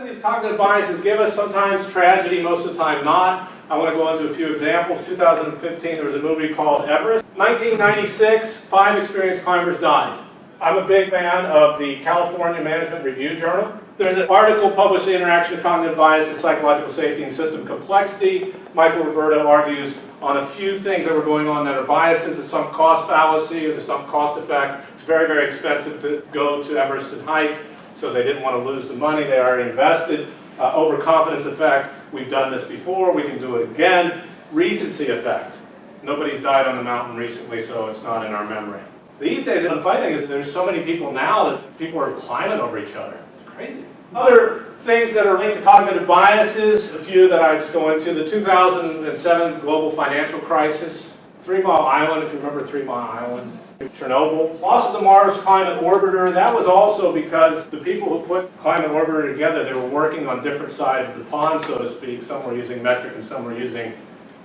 do these cognitive biases give us? Sometimes tragedy, most of the time not. I want to go into a few examples. 2015, there was a movie called Everest. 1996, 5 experienced climbers died. I'm a big fan of the California Management Review Journal. There's an article published, The Interaction of Cognitive Bias and Psychological Safety and System Complexity. Michael Roberto argues on a few things that were going on that are biases, the sunk cost fallacy or the sunk cost effect. It's very, very expensive to go to Everest and hike, so they didn't want to lose the money they already invested. Overconfidence effect, we've done this before, we can do it again. Recency effect, nobody's died on the mountain recently, so it's not in our memory. These days, the funny thing is there's so many people now that people are climbing over each other. It's crazy. Other things that are linked to cognitive biases, a few that I just go into. The 2007 global financial crisis, 3 Mile Island, if you remember 3 Mile Island, Chernobyl. Loss of the Mars Climate Orbiter, that was also because the people who put Climate Orbiter together, they were working on different sides of the pond, so to speak. Some were using metric and some were using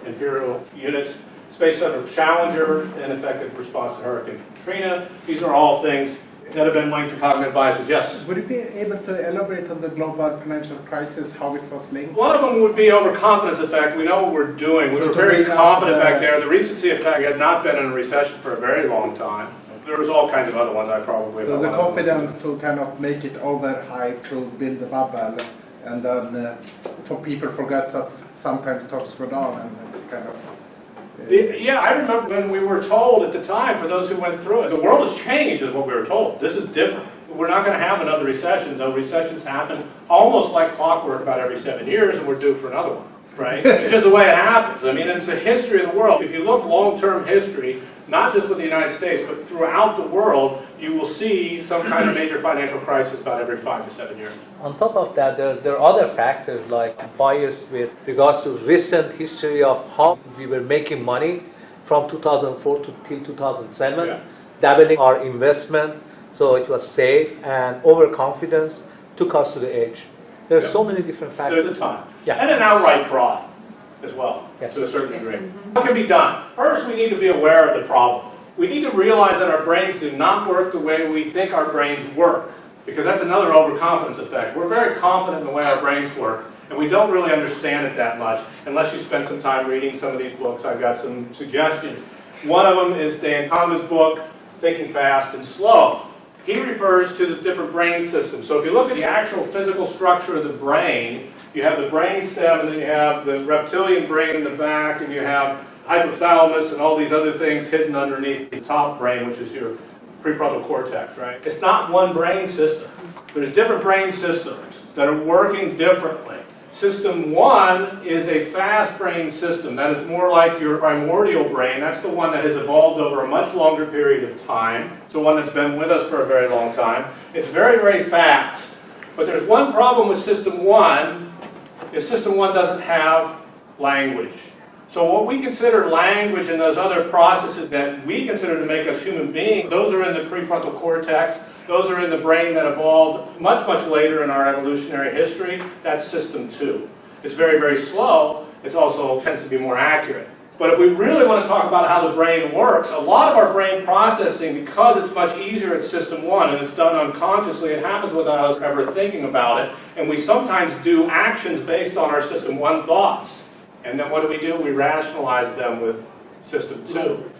imperial units. Space Shuttle Challenger, ineffective response to Hurricane Katrina. These are all things that have been linked to cognitive biases. Yes? Would you be able to elaborate on the global financial crisis, how it was linked? One of them would be overconfidence effect. We know what we're doing. We were very confident back there. The recency effect had not been in a recession for a very long time. There was all kinds of other ones I probably... So the confidence to kind of make it overhyped to build the bubble, and then for people forget that sometimes stocks go down and kind of... Yeah, I remember when we were told at the time, for those who went through it, the world has changed is what we were told. This is different. We're not going to have another recession, though recessions happen almost like clockwork about every 7 years, and we're due for another one, right? It's just the way it happens. I mean, it's the history of the world. If you look long-term history, not just with the United States, but throughout the world, you will see some kind of major financial crisis about every 5 to 7 years. On top of that, there are other factors like bias with regards to recent history of how we were making money from 2004 till 2007, Yeah. doubling our investment, so it was safe, and overconfidence took us to the edge. There are Yeah. so many different factors. There's a ton. Yeah. And an outright fraud as well, Yes. to a certain degree. What can be done? First, we need to be aware of the problem. We need to realize that our brains do not work the way we think our brains work, because that's another overconfidence effect. We're very confident in the way our brains work, and we don't really understand it that much unless you spend some time reading some of these books. I've got some suggestions. One of them is Dan Kahneman's book, Thinking Fast and Slow. He refers to the different brain systems. So if you look at the actual physical structure of the brain, you have the brain stem, and then you have the reptilian brain in the back, and you have hypothalamus and all these other things hidden underneath the top brain, which is your prefrontal cortex, right? It's not one brain system. There's different brain systems that are working differently. System 1 is a fast brain system. That is more like your primordial brain. That's the one that has evolved over a much longer period of time. It's the one that's been with us for a very long time. It's very, very fast. But there's one problem with System 1, is System 1 doesn't have language. So what we consider language and those other processes that we consider to make us human beings, those are in the prefrontal cortex. Those are in the brain that evolved much, much later in our evolutionary history. That's System 2. It's very, very slow. It also tends to be more accurate. But if we really want to talk about how the brain works, a lot of our brain processing, because it's much easier at System 1 and it's done unconsciously, it happens without us ever thinking about it. And we sometimes do actions based on our System 1 thoughts. And then what do? We rationalize them with System 2.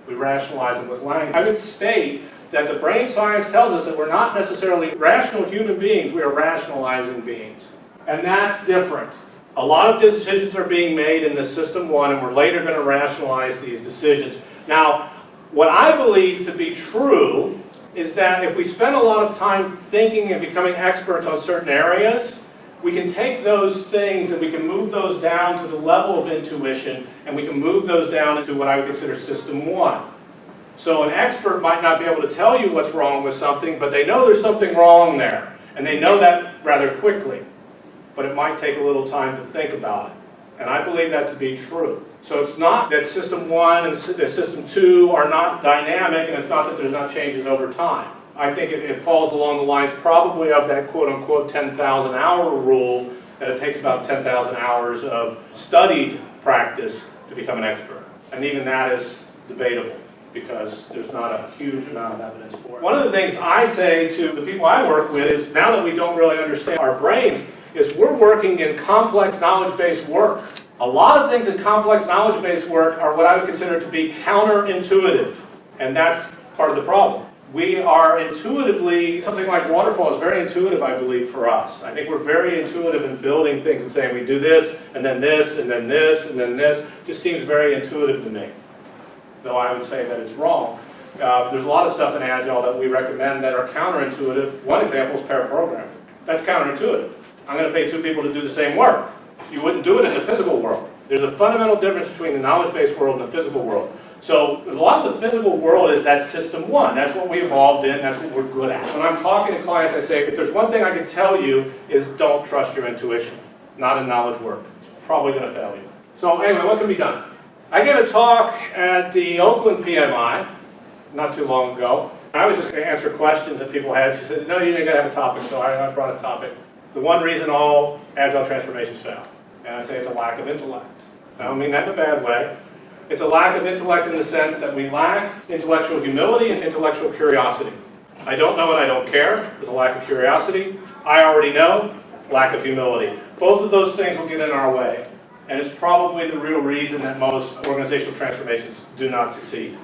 We rationalize them with language. I would state that the brain science tells us that we're not necessarily rational human beings, we are rationalizing beings. And that's different. A lot of decisions are being made in the System 1, and we're later going to rationalize these decisions. Now, what I believe to be true is that if we spend a lot of time thinking and becoming experts on certain areas, we can take those things and we can move those down to the level of intuition, and we can move those down into what I would consider System 1. So an expert might not be able to tell you what's wrong with something, but they know there's something wrong there. And they know that rather quickly. But it might take a little time to think about it. And I believe that to be true. So it's not that System 1 and System 2 are not dynamic, and it's not that there's not changes over time. I think it falls along the lines probably of that quote-unquote 10,000 hour rule, that it takes about 10,000 hours of studied practice to become an expert. And even that is debatable. because there's not a huge amount of evidence for it. One of the things I say to the people I work with is, now that we don't really understand our brains, is we're working in complex knowledge-based work. A lot of things in complex knowledge-based work are what I would consider to be counterintuitive, and that's part of the problem. We are intuitively, something like waterfall is very intuitive, I believe, for us. I think we're very intuitive in building things and saying we do this, and then this, and then this, and then this. Just seems very intuitive to me, though I would say that it's wrong. There's a lot of stuff in Agile that we recommend that are counterintuitive. One example is pair programming. That's counterintuitive. I'm going to pay two people to do the same work. You wouldn't do it in the physical world. There's a fundamental difference between the knowledge-based world and the physical world. So a lot of the physical world is that system one. That's what we evolved in. That's what we're good at. When I'm talking to clients, I say, if there's one thing I can tell you is don't trust your intuition. Not in knowledge work. It's probably going to fail you. So anyway, what can be done? I gave a talk at the Oakland PMI not too long ago. I was just going to answer questions that people had. She said, no, you didn't have a topic, so I brought a topic. The one reason all Agile transformations fail. And I say it's a lack of intellect. I don't mean that in a bad way. It's a lack of intellect in the sense that we lack intellectual humility and intellectual curiosity. I don't know and I don't care. There's a lack of curiosity. I already know. Lack of humility. Both of those things will get in our way. And it's probably the real reason that most organizational transformations do not succeed.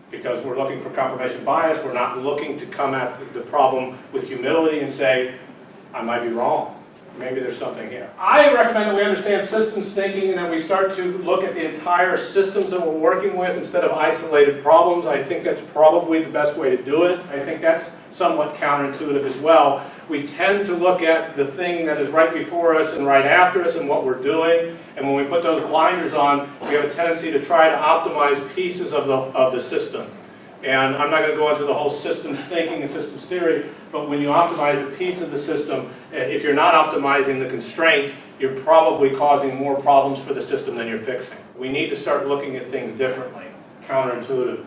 Because we're looking for confirmation bias. We're not looking to come at the problem with humility and say, I might be wrong. Maybe there's something here. I recommend that we understand systems thinking and that we start to look at the entire systems that we're working with instead of isolated problems. I think that's probably the best way to do it. I think that's somewhat counterintuitive as well. We tend to look at the thing that is right before us and right after us and what we're doing. And when we put those blinders on, we have a tendency to try to optimize pieces of the system. And I'm not going to go into the whole systems thinking and systems theory, but when you optimize a piece of the system, if you're not optimizing the constraint, you're probably causing more problems for the system than you're fixing. We need to start looking at things differently, counterintuitively.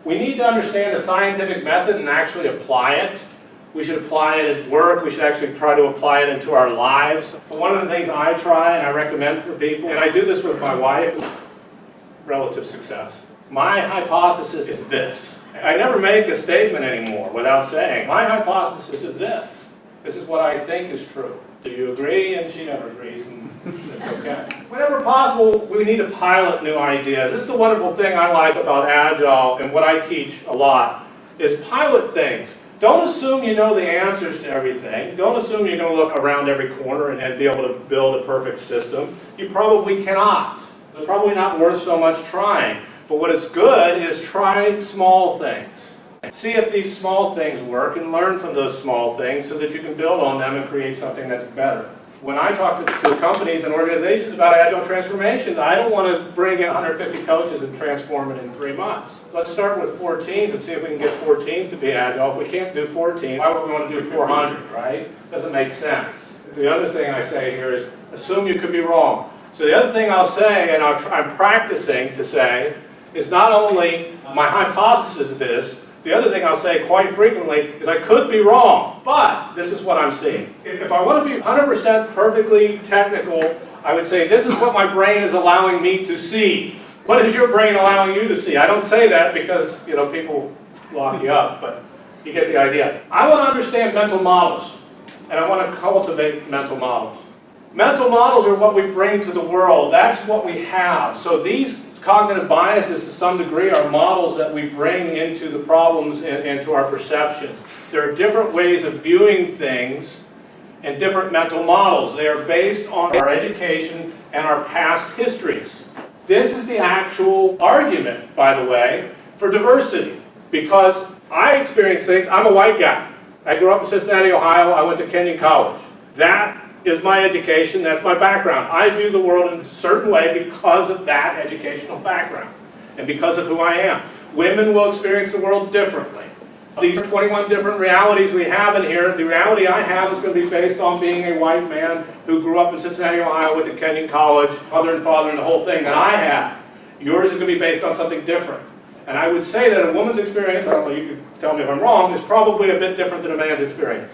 We need to understand the scientific method and actually apply it. We should apply it at work. We should actually try to apply it into our lives. But one of the things I try and I recommend for people, and I do this with my wife, relative success. My hypothesis is this. I never make a statement anymore without saying, my hypothesis is this. This is what I think is true. Do you agree? And she never agrees, and it's okay. Whenever possible, we need to pilot new ideas. This is the wonderful thing I like about Agile, and what I teach a lot, is pilot things. Don't assume you know the answers to everything. Don't assume you're going to look around every corner and be able to build a perfect system. You probably cannot. It's probably not worth so much trying. But what is good is try small things. See if these small things work and learn from those small things so that you can build on them and create something that's better. When I talk to companies and organizations about Agile transformations, I don't want to bring in 150 coaches and transform it in 3 months. Let's start with 4 teams and see if we can get 4 teams to be Agile. If we can't do 4 teams, why would we want to do 400, right? Doesn't make sense. The other thing I say here is assume you could be wrong. So the other thing I'll say, and I'm practicing to say, is not only my hypothesis is this, the other thing I'll say quite frequently is I could be wrong, but this is what I'm seeing. If I want to be 100% perfectly technical, I would say this is what my brain is allowing me to see. What is your brain allowing you to see? I don't say that because, people lock you up, but you get the idea. I want to understand mental models, and I want to cultivate mental models. Mental models are what we bring to the world. That's what we have. So these cognitive biases, to some degree, are models that we bring into the problems and into our perceptions. There are different ways of viewing things and different mental models. They are based on our education and our past histories. This is the actual argument, by the way, for diversity. Because I experience things, I'm a white guy. I grew up in Cincinnati, Ohio. I went to Kenyon College. That is my education, that's my background. I view the world in a certain way because of that educational background and because of who I am. Women will experience the world differently. These are 21 different realities we have in here. The reality I have is going to be based on being a white man who grew up in Cincinnati, Ohio, went to Kenyon College, mother and father and the whole thing that I have. Yours is going to be based on something different. And I would say that a woman's experience, I don't know, you can tell me if I'm wrong, is probably a bit different than a man's experience.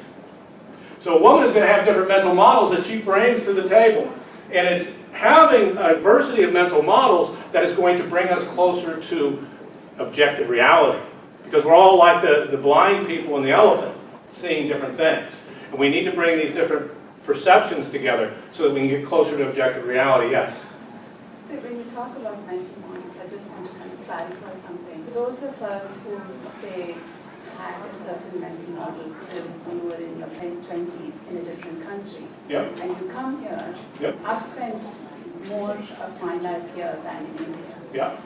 So a woman is going to have different mental models that she brings to the table. And it's having a diversity of mental models that is going to bring us closer to objective reality. Because we're all like the blind people and the elephant, seeing different things. And we need to bring these different perceptions together so that we can get closer to objective reality. Yes? So when you talk about mental models, I just want to kind of clarify something. Those of us who, say, had a certain mental model till you were in your 20s in a different country, Yep. and you come here, Yep. I've spent more of my life here than in India. Yeah.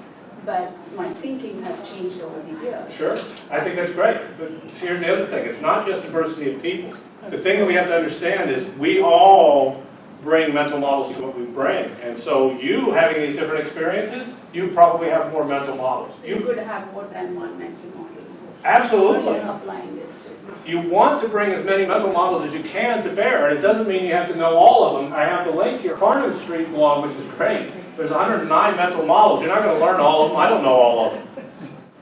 But my thinking has changed over the years. Sure. I think that's great. But here's the other thing. It's not just diversity of people. The thing that we have to understand is we all bring mental models to what we bring. And so you having these different experiences, you probably have more mental models. You could have more than one mental model. Absolutely. You're applying it to. You want to bring as many mental models as you can to bear, and it doesn't mean you have to know all of them. I have the link here, Farnham Street blog, which is great. There's 109 mental models. You're not going to learn all of them. I don't know all of them.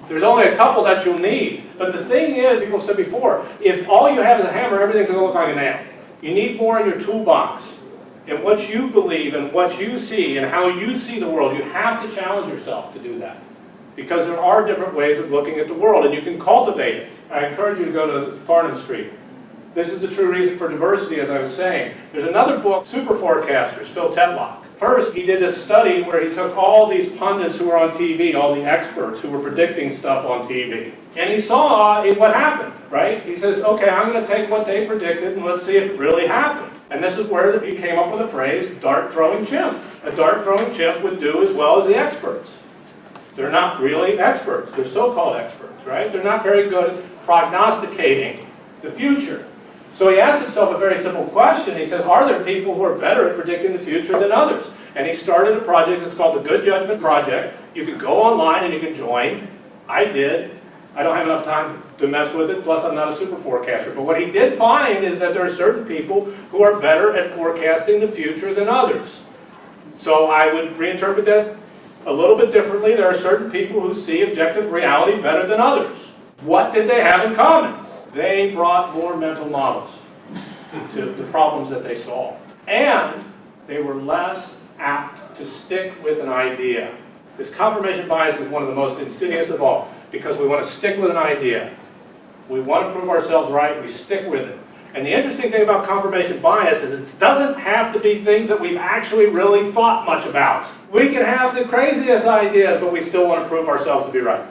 There's only a couple that you'll need. But the thing is, people said before, if all you have is a hammer, everything's going to look like a nail. You need more in your toolbox. And what you believe and what you see and how you see the world, you have to challenge yourself to do that. Because there are different ways of looking at the world, and you can cultivate it. I encourage you to go to Farnham Street. This is the true reason for diversity, as I was saying. There's another book, Super Forecasters, Phil Tetlock. First, he did a study where he took all these pundits who were on TV, all the experts who were predicting stuff on TV, and he saw what happened, right? He says, okay, I'm going to take what they predicted and let's see if it really happened. And this is where he came up with the phrase, dart-throwing chimp. A dart-throwing chimp would do as well as the experts. They're not really experts. They're so-called experts, right? They're not very good at prognosticating the future. So he asked himself a very simple question. He says, are there people who are better at predicting the future than others? And he started a project that's called the Good Judgment Project. You can go online and you can join. I did. I don't have enough time to mess with it, plus I'm not a super forecaster. But what he did find is that there are certain people who are better at forecasting the future than others. So I would reinterpret that a little bit differently. There are certain people who see objective reality better than others. What did they have in common? They brought more mental models to the problems that they solved. And they were less apt to stick with an idea. This confirmation bias is one of the most insidious of all, because we want to stick with an idea. We want to prove ourselves right, we stick with it. And the interesting thing about confirmation bias is it doesn't have to be things that we've actually really thought much about. We can have the craziest ideas, but we still want to prove ourselves to be right.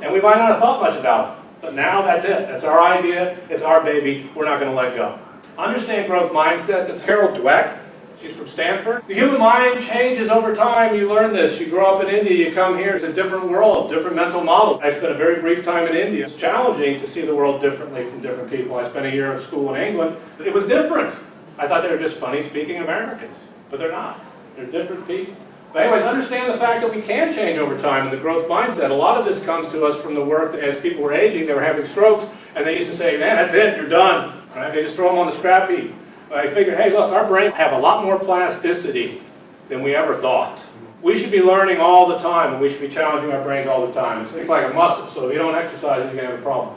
And we might not have thought much about it. But now that's it. That's our idea. It's our baby. We're not going to let go. Understand growth mindset. That's Carol Dweck. She's from Stanford. The human mind changes over time. You learn this. You grow up in India. You come here. It's a different world, different mental model. I spent a very brief time in India. It's challenging to see the world differently from different people. I spent a year of school in England. It was different. I thought they were just funny-speaking Americans. But they're not. They're different people. But anyways, understand the fact that we can change over time in the growth mindset. A lot of this comes to us from the work that as people were aging, they were having strokes, and they used to say, man, that's it, you're done. Right? They just throw them on the scrap heap. But I figured, hey, look, our brains have a lot more plasticity than we ever thought. We should be learning all the time, and we should be challenging our brains all the time. It's like a muscle, so if you don't exercise, you're going to have a problem.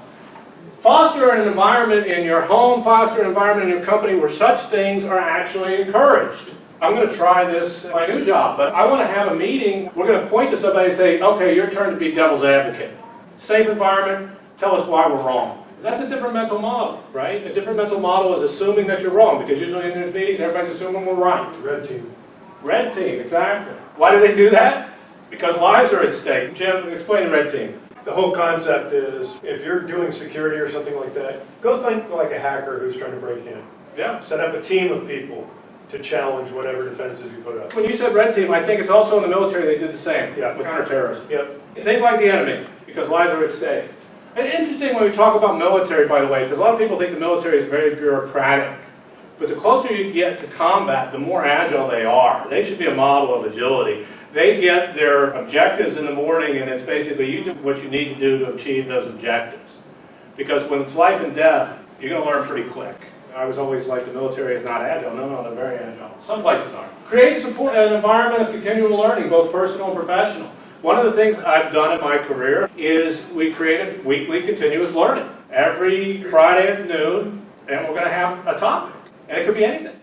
Foster an environment in your home, foster an environment in your company where such things are actually encouraged. I'm going to try this at my new job, but I want to have a meeting. We're going to point to somebody and say, okay, your turn to be devil's advocate. Safe environment, tell us why we're wrong. That's a different mental model, right? A different mental model is assuming that you're wrong, because usually in these meetings, everybody's assuming we're right. Red team. Red team, exactly. Why do they do that? Because lives are at stake. Jim, explain the red team. The whole concept is, if you're doing security or something like that, go think like a hacker who's trying to break in. Yeah. Set up a team of people to challenge whatever defenses you put up. When you said red team, I think it's also in the military they did the same. Yeah. With counterterrorism. Yep. Think like the enemy, because lives are at stake. And interesting when we talk about military, by the way, because a lot of people think the military is very bureaucratic. But the closer you get to combat, the more agile they are. They should be a model of agility. They get their objectives in the morning, and it's basically you do what you need to do to achieve those objectives. Because when it's life and death, you're going to learn pretty quick. I was always like, the military is not agile. No, they're very agile. Some places are. Create and support an environment of continual learning, both personal and professional. One of the things I've done in my career is we created weekly continuous learning. Every Friday at noon, and we're going to have a topic. And it could be anything.